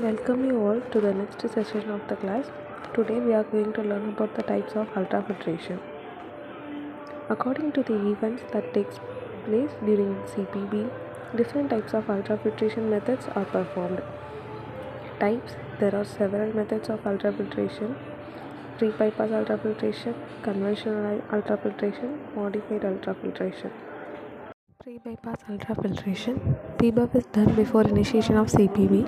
Welcome you all to the next session of the class. Today we are going to learn about the types of ultrafiltration. According to the events that takes place during CPB, different types of ultrafiltration methods are performed. Types: there are several methods of ultrafiltration: pre-bypass ultrafiltration, conventional ultrafiltration, modified ultrafiltration. Pre-bypass ultrafiltration. PBUF is done before initiation of CPB.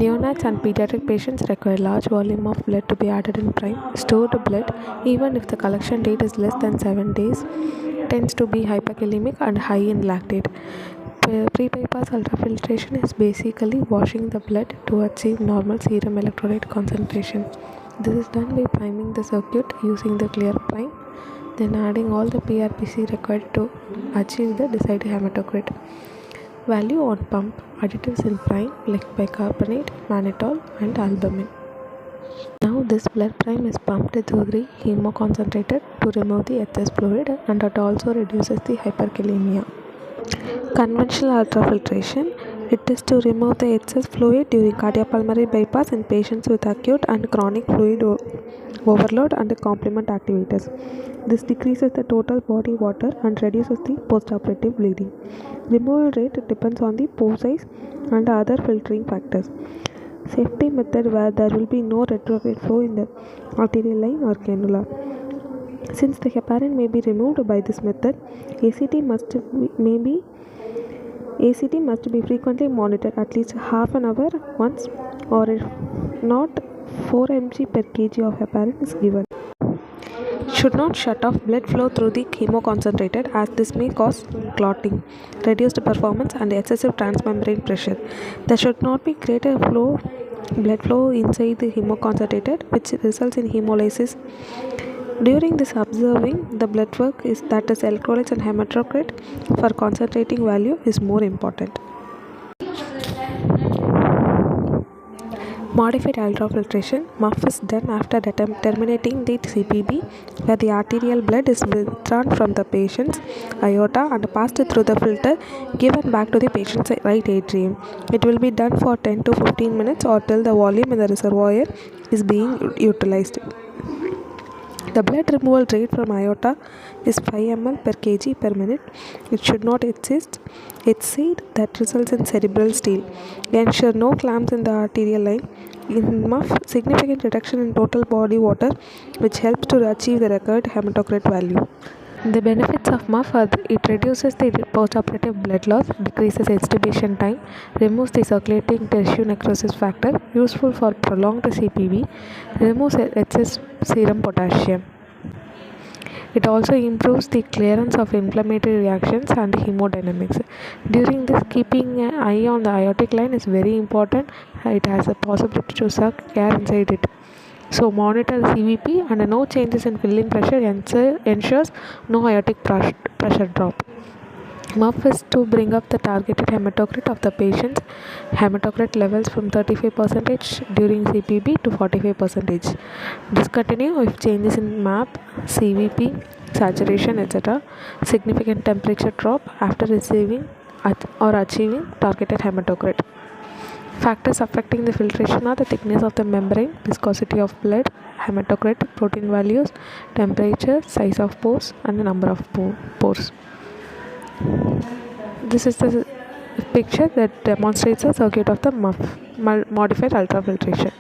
Neonates and pediatric patients require large volume of blood to be added in prime. Stored blood, even if the collection date is less than 7 days, tends to be hyperkalemic and high in lactate. Pre-bypass ultrafiltration is basically washing the blood to achieve normal serum electrolyte concentration. This is done by priming the circuit using the clear prime, then adding all the PRPC required to achieve the desired hematocrit value on pump. Additives in prime like bicarbonate, mannitol and albumin. Now this blood prime is pumped through the hemoconcentrator to remove the excess fluid, and it also reduces the hyperkalemia. Conventional ultrafiltration. It is to remove the excess fluid during cardiopulmonary bypass in patients with acute and chronic fluid overload and complement activators. This decreases the total body water and reduces the postoperative bleeding. Removal rate depends on the pore size and other filtering factors. Safety method, where there will be no retrograde flow in the arterial line or cannula. Since the heparin may be removed by this method, ACT must be frequently monitored, at least half an hour once, or if not, 4 mg per kg of heparin is given. Should not shut off blood flow through the hemoconcentrator, as this may cause clotting, reduced performance and excessive transmembrane pressure. There should not be greater blood flow inside the hemoconcentrator, which results in hemolysis. During this observing the blood work is that is electrolytes and hematocrit for concentrating value is more important. Modified ultrafiltration. MUF is done after terminating the CPB, where the arterial blood is withdrawn from the patient's aorta and passed through the filter given back to the patient's right atrium. It will be done for 10 to 15 minutes or till the volume in the reservoir is being utilized. The blood removal rate from aorta is 5 ml per kg per minute. It should not exceed that results in cerebral steal. Ensure no clamps in the arterial line. In MUF, significant reduction in total body water, which helps to achieve the required hematocrit value. The benefits of MUF are it reduces the postoperative blood loss, decreases extubation time, removes the circulating tissue necrosis factor, useful for prolonged CPB, removes excess serum potassium. It also improves the clearance of inflammatory reactions and hemodynamics. During this, keeping an eye on the aortic line is very important. It has a possibility to suck air inside it. So monitor the CVP, and no changes in filling pressure ensures no aortic pressure drop. MUF is to bring up the targeted hematocrit of the patient's hematocrit levels from 35% during CPB to 45%. Discontinue if changes in MAP, CVP, saturation, etc. Significant temperature drop after receiving or achieving targeted hematocrit. Factors affecting the filtration are the thickness of the membrane, viscosity of blood, hematocrit, protein values, temperature, size of pores, and the number of pores. This is the picture that demonstrates the circuit of the MUF, modified ultrafiltration.